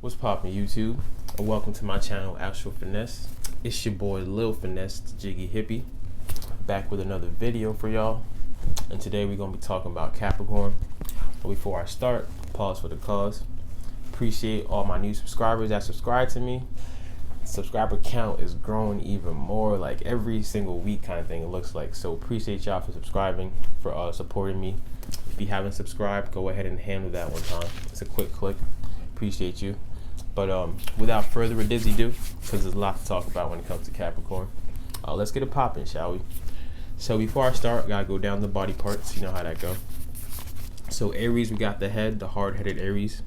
What's poppin' YouTube? And welcome to my channel, Astro Finesse. It's your boy Lil Finesse, the Jiggy Hippie, back with another video for y'all. And today we're gonna be talking about Capricorn. But before I start, pause for the cause. Appreciate all my new subscribers that subscribe to me. Subscriber count is growing even more, like every single week kind of thing it looks like. So appreciate y'all for subscribing, for supporting me. If you haven't subscribed, go ahead and handle that one time. It's a quick click. Appreciate you. But without further ado, because there's a lot to talk about when it comes to Capricorn, let's get it popping, shall we? So before I start, I gotta go down the body parts. You know how that go. So Aries, we got the head, the hard-headed Aries.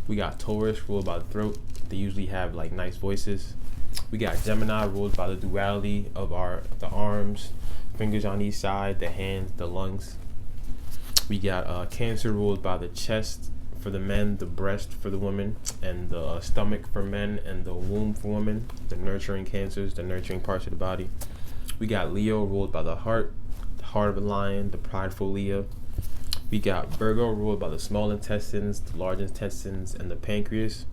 We got Taurus, ruled by the throat. They usually have like nice voices. We got Gemini, ruled by the duality of the arms, fingers on each side, the hands, the lungs. We got Cancer, ruled by the chest for the men, the breast for the women, and the stomach for men, and the womb for women, the nurturing cancers, the nurturing parts of the body. We got Leo, ruled by the heart of a lion, the prideful Leo. We got Virgo, ruled by the small intestines, the large intestines, and the pancreas.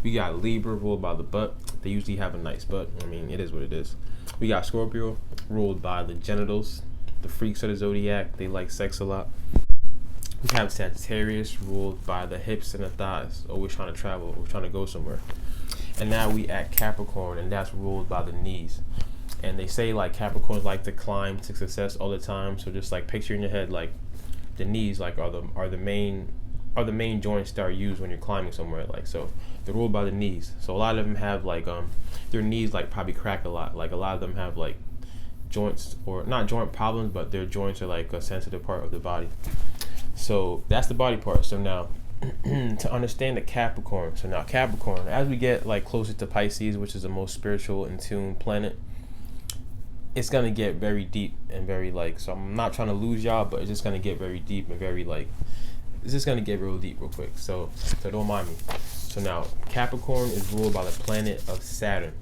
We got Libra, ruled by the butt. They usually have a nice butt. I mean, it is what it is. We got Scorpio, ruled by the genitals, the freaks of the zodiac. They like sex a lot. We have Sagittarius, ruled by the hips and the thighs, always trying to travel, always trying to go somewhere. And now we at Capricorn, and that's ruled by the knees. And they say like Capricorns like to climb to success all the time. So just like picture in your head like the knees like are the main joints that are used when you're climbing somewhere. Like, so they're ruled by the knees. So a lot of them have like their knees like probably crack a lot. Like a lot of them have like joints, or not joint problems, but their joints are like a sensitive part of the body. So that's the body part. So now to understand the Capricorn, as we get like closer to Pisces, which is the most spiritual in tune planet, it's gonna get very deep and very like, so I'm not trying to lose y'all, but it's just gonna get very deep and very like, it's just gonna get real deep real quick. So don't mind me. So now Capricorn is ruled by the planet of Saturn.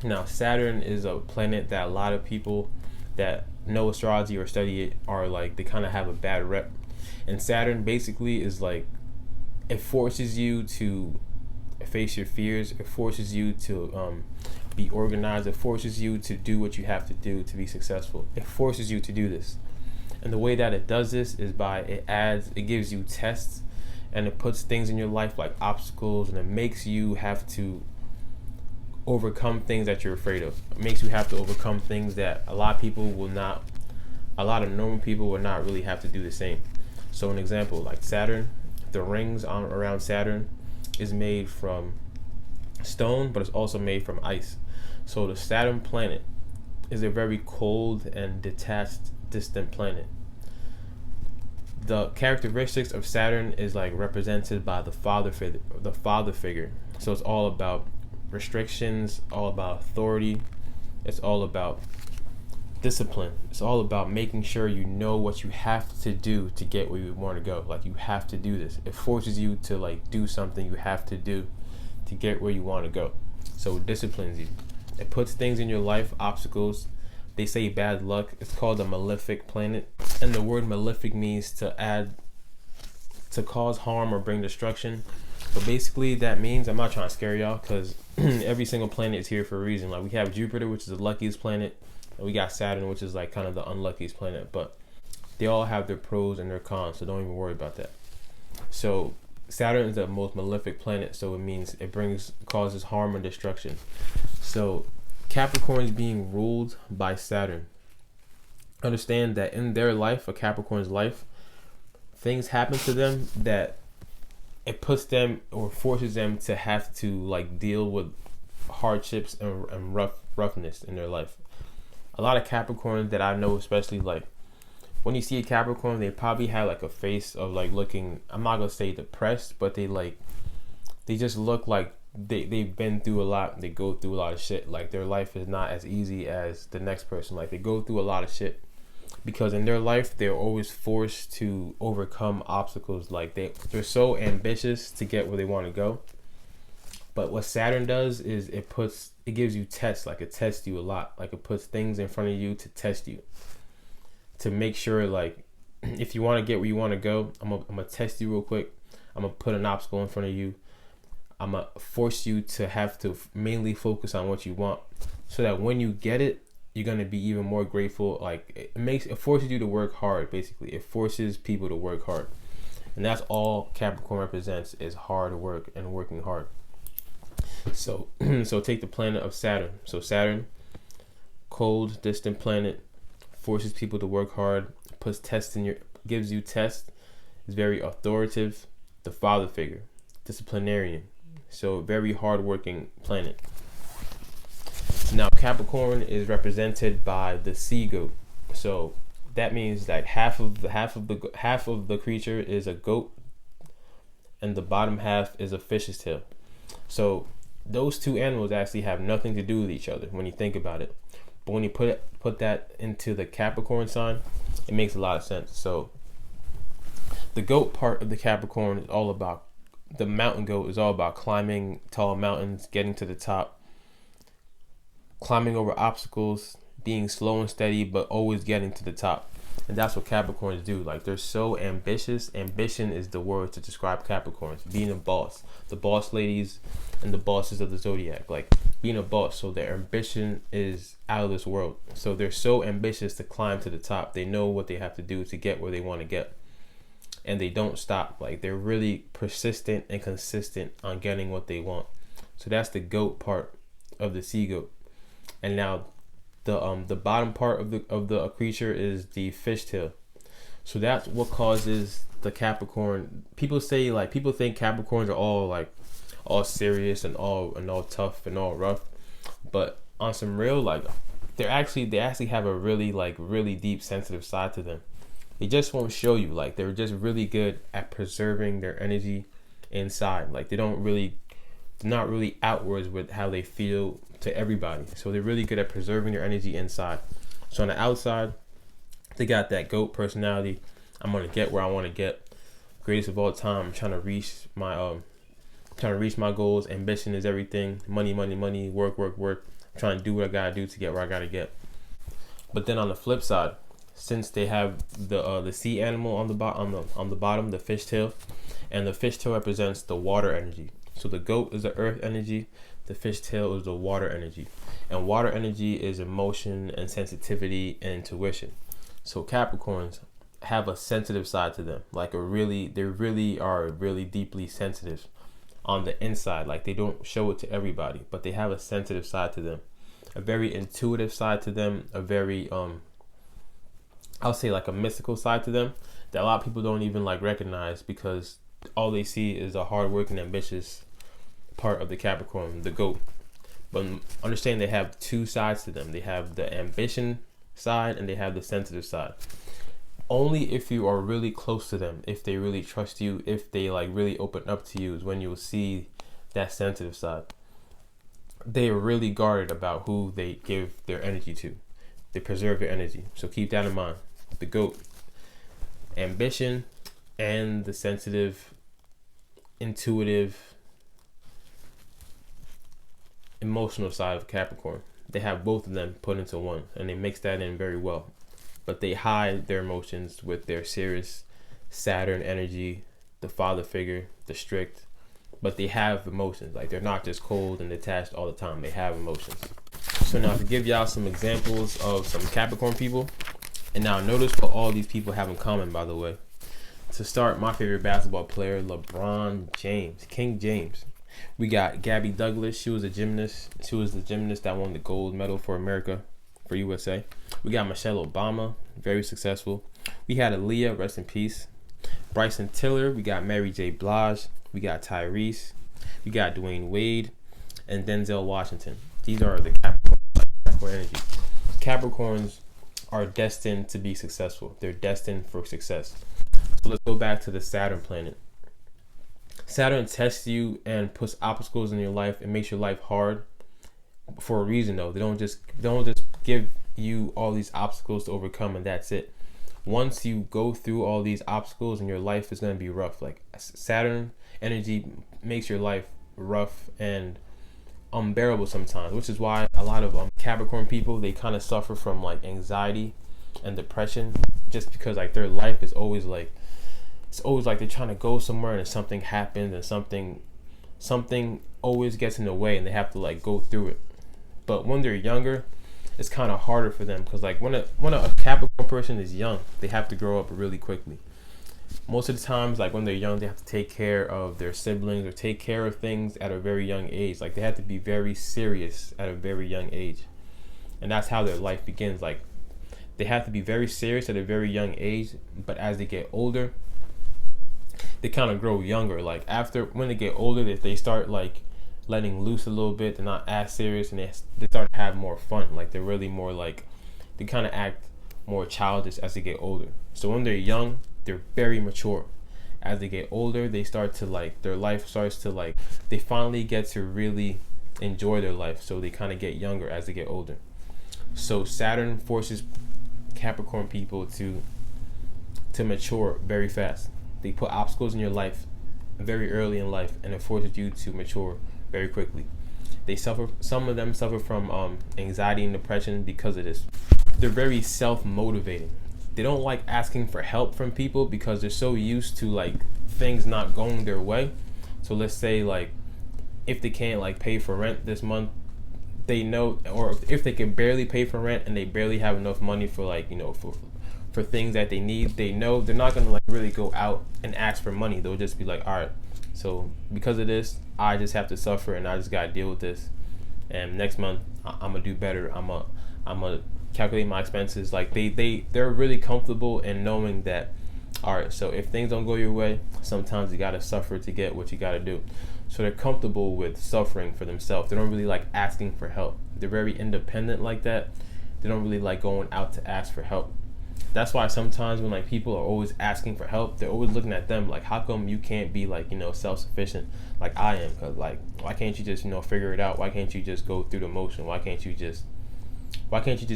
Now Saturn is a planet that a lot of people that know astrology or study it are like, they kind of have a bad rep. And Saturn basically is like, it forces you to face your fears. It forces you to be organized. It forces you to do what you have to do to be successful. It forces you to do this. And the way that it does this is by it gives you tests, and it puts things in your life like obstacles, and it makes you have to overcome things that you're afraid of. It makes you have to overcome things that a lot of normal people will not really have to do the same. So an example, like Saturn, the rings around Saturn is made from stone, but it's also made from ice. So the Saturn planet is a very cold and detached, distant planet. The characteristics of Saturn is like represented by the father figure. So it's all about restrictions, all about authority. It's all about discipline. It's all about making sure you know what you have to do to get where you want to go. Like, you have to do this. It forces you to like do something you have to do to get where you want to go. So it disciplines you. It puts things in your life, obstacles. They say bad luck. It's called a malefic planet. And the word malefic means to cause harm or bring destruction. But basically that means, I'm not trying to scare y'all, because every single planet is here for a reason. Like, we have Jupiter, which is the luckiest planet, and we got Saturn, which is like kind of the unluckiest planet. But they all have their pros and their cons, so don't even worry about that. So Saturn is the most malefic planet, so it means it causes harm and destruction. So Capricorn is being ruled by Saturn. Understand that in their life, a Capricorn's life, things happen to them that it puts them or forces them to have to like deal with hardships and roughness in their life. A lot of Capricorns that I know, especially like when you see a Capricorn, they probably have like a face of like looking, I'm not gonna say depressed, but they just look like they've been through a lot. They go through a lot of shit. Like, their life is not as easy as the next person. Like, they go through a lot of shit because in their life they're always forced to overcome obstacles. Like, they're so ambitious to get where they want to go. But what Saturn does is it gives you tests. Like, it tests you a lot. Like, it puts things in front of you to test you, to make sure like if you want to get where you want to go, I'm gonna test you real quick. I'm gonna put an obstacle in front of you. I'm gonna force you to have to mainly focus on what you want, so that when you get it, you're gonna be even more grateful. Like it forces you to work hard. Basically, it forces people to work hard, and that's all Capricorn represents, is hard work and working hard. So so take the planet of Saturn. So Saturn, cold, distant planet, forces people to work hard, puts tests in gives you tests, is very authoritative, the father figure, disciplinarian. So very hardworking planet. Now Capricorn is represented by the sea goat. So that means that half of the creature is a goat, and the bottom half is a fish's tail. So those two animals actually have nothing to do with each other when you think about it. But when you put that into the Capricorn sign, it makes a lot of sense. So the goat part of the Capricorn is all about, the mountain goat is all about climbing tall mountains, getting to the top, climbing over obstacles, being slow and steady, but always getting to the top. And that's what Capricorns do. Like, they're so ambitious. Ambition is the word to describe Capricorns. Being a boss, the boss ladies and the bosses of the zodiac, like being a boss. So their ambition is out of this world. So they're so ambitious to climb to the top. They know what they have to do to get where they want to get, and they don't stop. Like, they're really persistent and consistent on getting what they want. So that's the goat part of the sea goat. And now the bottom part of the creature is the fishtail. So that's what causes the Capricorn. People think Capricorns are all serious and all tough and all rough, but on some real, like, they actually have a really deep sensitive side to them. They just won't show you. Like, they're just really good at preserving their energy inside. Like, they're not really outwards with how they feel to everybody. So they're really good at preserving their energy inside. So on the outside, they got that goat personality. I'm gonna get where I want to get. Greatest of all time. I'm trying to reach my goals. Ambition is everything. Money. Work. I'm trying to do what I gotta do to get where I gotta get. But then on the flip side, since they have the sea animal on the bottom, the fishtail, and the fishtail represents the water energy. So the goat is the earth energy, the fishtail is the water energy, and water energy is emotion and sensitivity and intuition. So Capricorns have a sensitive side to them, they really are really deeply sensitive on the inside. Like, they don't show it to everybody, but they have a sensitive side to them, a very intuitive side to them, a very I'll say like a mystical side to them that a lot of people don't even recognize, because all they see is a hardworking, ambitious part of the Capricorn, the goat. But understand they have two sides to them. They have the ambition side and they have the sensitive side. Only if you are really close to them, if they really trust you, if they really open up to you, is when you'll see that sensitive side. They are really guarded about who they give their energy to. They preserve their energy. So keep that in mind. The goat, ambition, and the sensitive, intuitive, emotional side of Capricorn. They have both of them put into one, and they mix that in very well. But they hide their emotions with their serious Saturn energy, the father figure, the strict. But they have emotions. Like, they're not just cold and detached all the time. They have emotions. So now, to give y'all some examples of some Capricorn people. And now notice what all these people have in common, by the way. To start, my favorite basketball player, LeBron James, King James. We got Gabby Douglas. She was a gymnast. She was the gymnast that won the gold medal for America, for USA. We got Michelle Obama, very successful. We had Aaliyah, rest in peace. Bryson Tiller. We got Mary J. Blige. We got Tyrese. We got Dwayne Wade and Denzel Washington. These are the Capricorn energy. Capricorns are destined to be successful. They're destined for success. So let's go back to the Saturn planet. Saturn tests you and puts obstacles in your life and makes your life hard for a reason, though. They don't just give you all these obstacles to overcome and that's it. Once you go through all these obstacles, and your life is going to be rough. Like, Saturn energy makes your life rough and unbearable sometimes, which is why a lot of Capricorn people, they kind of suffer from anxiety and depression, just because their life is always it's always they're trying to go somewhere and something happens and something something always gets in the way and they have to like go through it. But when they're younger, it's kind of harder for them, because like when a Capricorn person is young, they have to grow up really quickly. Most of the times, like when they're young, they have to take care of their siblings or take care of things at a very young age. Like they have to be very serious at a very young age, and that's how their life begins. Like they have to be very serious at a very young age, but as they get older, they kind of grow younger. Like after, when they get older, they start like letting loose a little bit. They're not as serious, and they start to have more fun. Like they're really more like, they kind of act more childish as they get older. So when they're young, they're very mature. As they get older, they start to like, their life starts to like, they finally get to really enjoy their life. So they kind of get younger as they get older. So Saturn forces Capricorn people to mature very fast. They put obstacles in your life very early in life, and it forces you to mature very quickly. Some of them suffer from anxiety and depression because of this. They're very self-motivating. They don't like asking for help from people because they're so used to like things not going their way. So let's say like if they can't like pay for rent this month, they know, or if they can barely pay for rent and they barely have enough money for like, you know, for things that they need, they know they're not gonna like really go out and ask for money. They'll just be like, all right, so because of this, I just have to suffer and I just gotta deal with this. And next month I'm gonna do better. I'm gonna calculate my expenses. Like they're really comfortable in knowing that, all right, so if things don't go your way, sometimes you gotta suffer to get what you gotta do. So they're comfortable with suffering for themselves. They don't really like asking for help. They're very independent like that. They don't really like going out to ask for help. That's why sometimes when like people are always asking for help, they're always looking at them like, how come you can't be like, you know, self-sufficient like I am? Because like, why can't you just, you know, figure it out? Why can't you just go through the motion? Why can't you just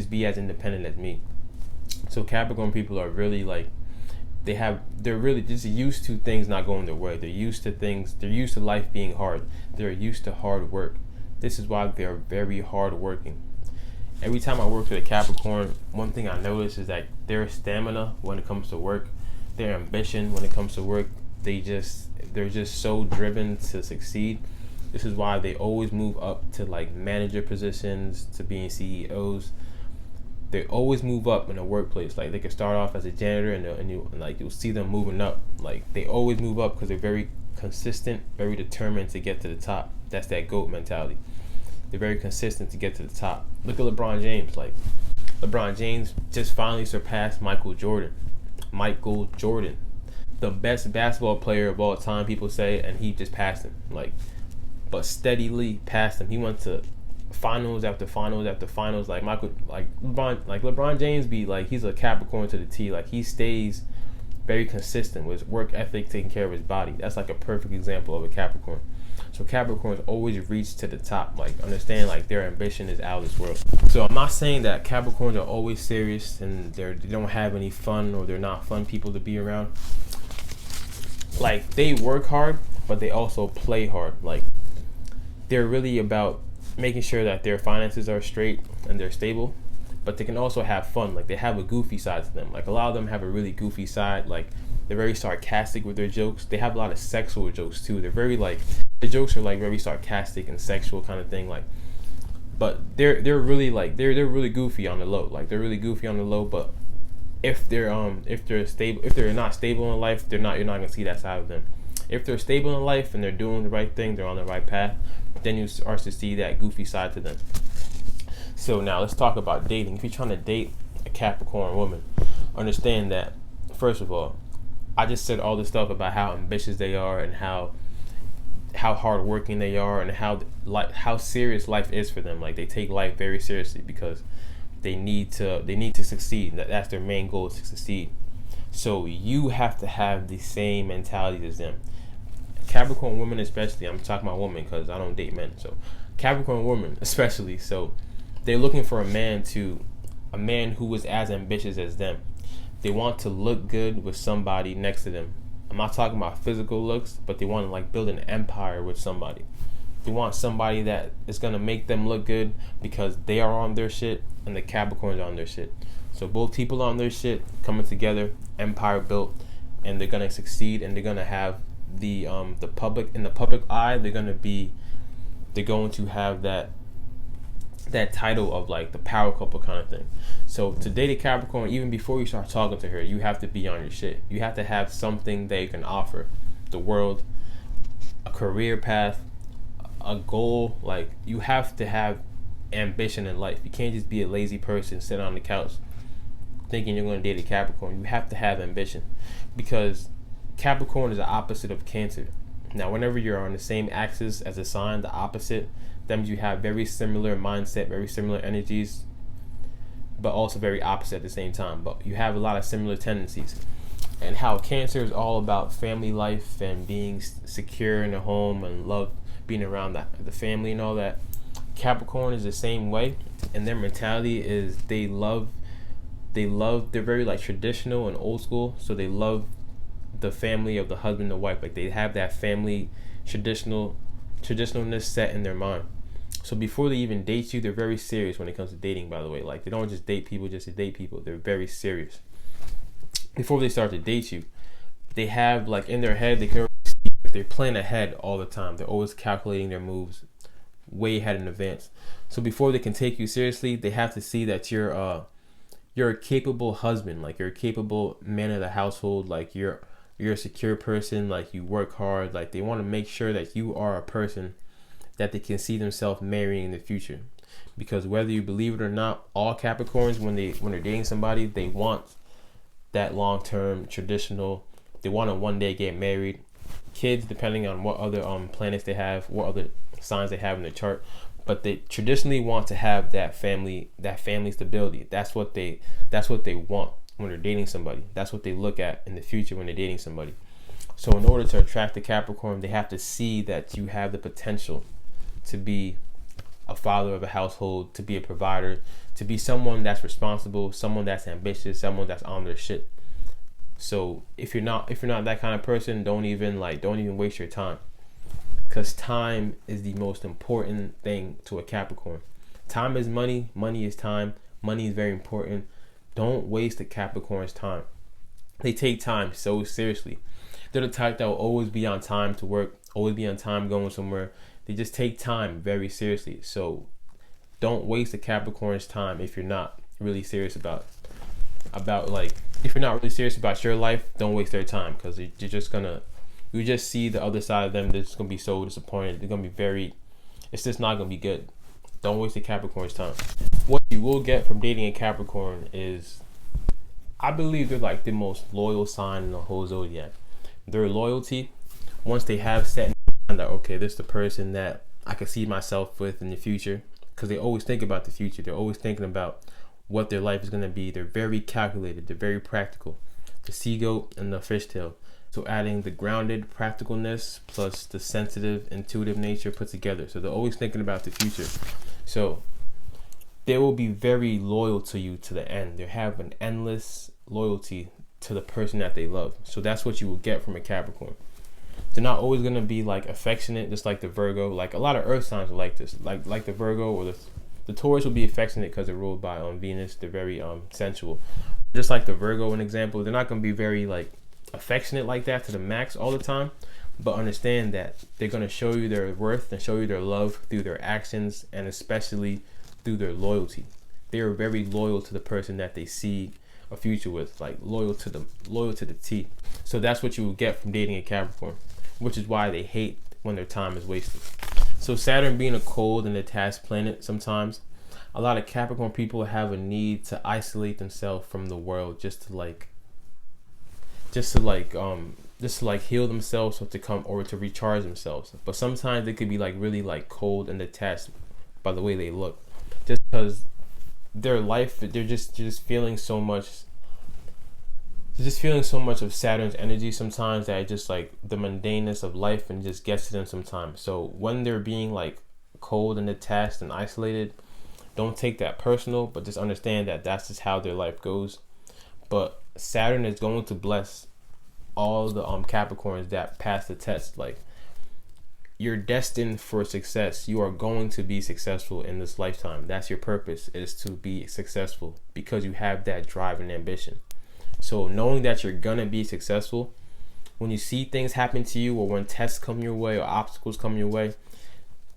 be as independent as me? So Capricorn people are really like, they're really just used to things not going their way. They're used to life being hard. They're used to hard work. This is why they're very hard working. Every time I work with a Capricorn, one thing I notice is that their stamina when it comes to work, their ambition when it comes to work, they're just so driven to succeed. This is why they always move up to like manager positions, to being CEOs. They always move up in the workplace. Like they can start off as a janitor, and you'll see them moving up. Like they always move up because they're very consistent, very determined to get to the top. That's that GOAT mentality. They're very consistent to get to the top. Look at LeBron James. Like LeBron James just finally surpassed Michael Jordan, the best basketball player of all time, people say, and he just passed him. But steadily passed him. He went to finals after finals after finals. LeBron James he's a Capricorn to the T. Like he stays very consistent with his work ethic, taking care of his body. That's like a perfect example of a Capricorn. So Capricorns always reach to the top. Like understand, like their ambition is out of this world. So I'm not saying that Capricorns are always serious and they don't have any fun, or they're not fun people to be around. Like they work hard, but they also play hard. Like they're really about making sure that their finances are straight and they're stable, but they can also have fun. Like they have a goofy side to them. Like a lot of them have a really goofy side. Like they're very sarcastic with their jokes. They have a lot of sexual jokes too. They're very like, the jokes are like very sarcastic and sexual kind of thing. Like, but they're really like they're really goofy on the low. Like they're really goofy on the low. But if they're not stable in life, you're not gonna see that side of them. If they're stable in life and they're doing the right thing, they're on the right path, then you start to see that goofy side to them. So now let's talk about dating. If you're trying to date a Capricorn woman, understand that, first of all, I just said all this stuff about how ambitious they are and how hardworking they are and how serious life is for them. Like they take life very seriously because they need to succeed. That's their main goal, is to succeed. So you have to have the same mentality as them. Capricorn women especially, I'm talking about women because I don't date men. So Capricorn women especially, so they're looking for a man who is as ambitious as them. They want to look good with somebody next to them. I'm not talking about physical looks, but they want to like build an empire with somebody. They want somebody that is going to make them look good because they are on their shit and the Capricorns are on their shit. So both people on their shit coming together, empire built, and they're going to succeed, and they're going to have the public, in the public eye, they're going to have that title of like the power couple kind of thing. So to date a Capricorn, even before you start talking to her, you have to be on your shit. You have to have something that you can offer the world, a career path, a goal. Like, you have to have ambition in life. You can't just be a lazy person sitting on the couch thinking you're going to date a Capricorn. You have to have ambition, because Capricorn is the opposite of Cancer. Now, whenever you're on the same axis as a sign, the opposite, that means you have very similar mindset, very similar energies, but also very opposite at the same time. But you have a lot of similar tendencies. And how Cancer is all about family life and being secure in a home and love being around the family and all that. Capricorn is the same way, and their mentality is they're very like traditional and old school, so they love the family of the husband and wife. Like, they have that family traditionalness set in their mind. So before they even date you, they're very serious when it comes to dating, by the way. Like, they don't just date people just to date people. They're very serious. Before they start to date you, they have, like, in their head, they can already see, like, they're planning ahead all the time. They're always calculating their moves way ahead in advance. So before they can take you seriously, they have to see that you're a capable husband. Like, you're a capable man of the household. Like, you're a secure person. Like, you work hard. Like, they want to make sure that you are a person that they can see themselves marrying in the future. Because whether you believe it or not, all Capricorns, when they're dating somebody, they want that long-term traditional. They want to one day get married, kids, depending on what other planets they have, what other signs they have in their chart. But they traditionally want to have that family stability. That's what they want when they're dating somebody. That's what they look at in the future when they're dating somebody. So in order to attract the Capricorn, they have to see that you have the potential to be a father of a household, to be a provider, to be someone that's responsible, someone that's ambitious, someone that's on their shit. So if you're not that kind of person, don't even waste your time, because time is the most important thing to a Capricorn. Time is money, money is time, money is very important. Don't waste a Capricorn's time. They take time so seriously. They're the type that will always be on time to work, always be on time going somewhere. They just take time very seriously. So don't waste a Capricorn's time if you're not really serious about if you're not really serious about your life. Don't waste their time, because you just see the other side of them. They're just gonna be so disappointed. They're gonna be it's just not gonna be good. Don't waste a Capricorn's time. What you will get from dating a Capricorn is, I believe they're like the most loyal sign in the whole zodiac. Their loyalty, once they have set in mind that, okay, this is the person that I can see myself with in the future, because they always think about the future. They're always thinking about what their life is going to be. They're very calculated. They're very practical. The sea goat and the fishtail. So adding the grounded practicalness plus the sensitive, intuitive nature put together. So they're always thinking about the future. So they will be very loyal to you to the end. They have an endless loyalty to the person that they love. So that's what you will get from a Capricorn. They're not always going to be like affectionate, just like the Virgo. Like, a lot of earth signs are like this. Like the Virgo or the Taurus will be affectionate because they're ruled by Venus. They're very sensual. Just like the Virgo, an example, they're not going to be very like affectionate like that to the max all the time. But understand that they're going to show you their worth and show you their love through their actions, and especially through their loyalty. They are very loyal to the person that they see a future with, like loyal to the T. So that's what you will get from dating a Capricorn, which is why they hate when their time is wasted. So Saturn being a cold and detached planet, sometimes a lot of Capricorn people have a need to isolate themselves from the world, just to heal themselves, or to recharge themselves. But sometimes they could be like really like cold and detached by the way they look, just because their life, they're just feeling so much. They're just feeling so much of Saturn's energy sometimes, that it just like the mundaneness of life and just gets to them sometimes. So when they're being like cold and detached and isolated, don't take that personal, but just understand that that's just how their life goes. But Saturn is going to bless all the Capricorns that pass the test. Like, you're destined for success. You are going to be successful in this lifetime. That's your purpose, is to be successful, because you have that drive and ambition. So knowing that you're gonna be successful when you see things happen to you, or when tests come your way or obstacles come your way,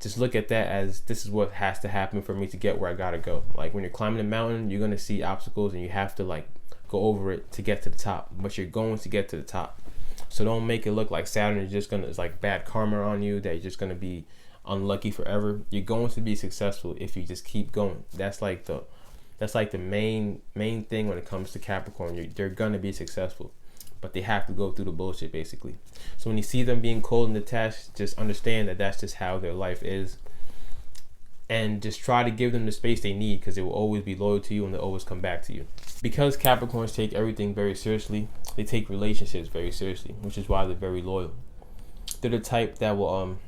just look at that as this is what has to happen for me to get where I gotta go. Like when you're climbing a mountain, you're gonna see obstacles and you have to like go over it to get to the top, but you're going to get to the top. So don't make it look like Saturn is just it's like bad karma on you, that you're just gonna be unlucky forever. You're going to be successful if you just keep going. That's like the main thing when it comes to Capricorn. They're gonna be successful, but they have to go through the bullshit basically. So when you see them being cold and detached, just understand that that's just how their life is, and just try to give them the space they need, because they will always be loyal to you and they'll always come back to you. Because Capricorns take everything very seriously, they take relationships very seriously, which is why they're very loyal. They're the type that will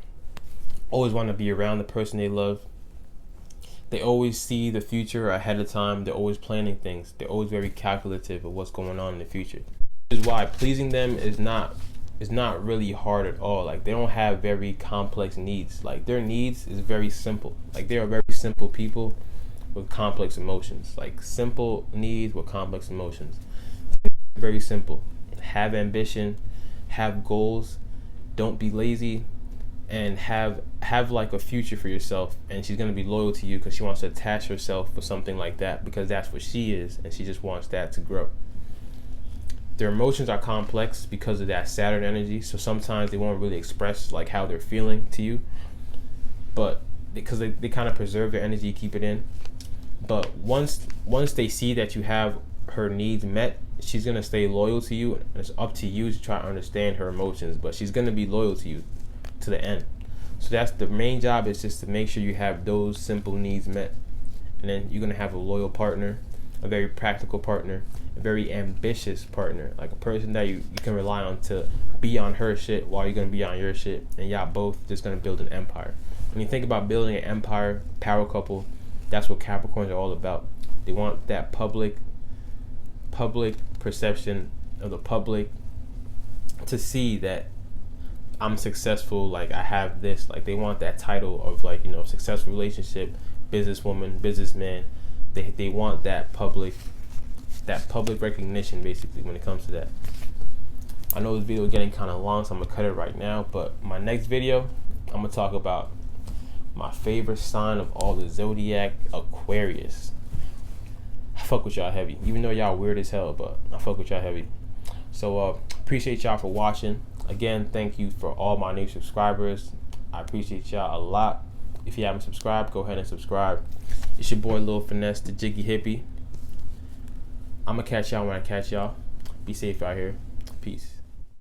always want to be around the person they love. They always see the future ahead of time. They're always planning things. They're always very calculative of what's going on in the future. Which is why pleasing them is not really hard at all. Like they don't have very complex needs. Like their needs is very simple. Like they are very simple people with complex emotions. Like simple needs with complex emotions. Very simple. Have ambition, have goals, don't be lazy, and have like a future for yourself. And she's gonna be loyal to you because she wants to attach herself with something like that, because that's what she is, and she just wants that to grow. Their emotions are complex because of that Saturn energy, so sometimes they won't really express like how they're feeling to you, but because they kind of preserve their energy, keep it in. But once they see that you have her needs met, she's gonna stay loyal to you, and it's up to you to try to understand her emotions, but she's gonna be loyal to you to the end. So that's the main job, is just to make sure you have those simple needs met, and then you're gonna have a loyal partner, a very practical partner, a very ambitious partner, like a person that you can rely on to be on her shit while you're gonna be on your shit, and y'all both just gonna build an empire. When you think about building an empire, power couple, that's what Capricorns are all about. They want that public perception of the public to see that I'm successful, like I have this, like they want that title of like, you know, successful relationship, businesswoman, businessman. They want that public recognition basically when it comes to that. I know this video is getting kind of long, so I'm gonna cut it right now, but my next video I'm gonna talk about my favorite sign of all the zodiac, Aquarius. I fuck with y'all heavy, even though y'all weird as hell, but I fuck with y'all heavy. So appreciate y'all for watching. Again, thank you for all my new subscribers. I appreciate y'all a lot. If you haven't subscribed, go ahead and subscribe. It's your boy Lil Finesse, the Jiggy Hippie. I'm gonna catch y'all when I catch y'all. Be safe out here. Peace.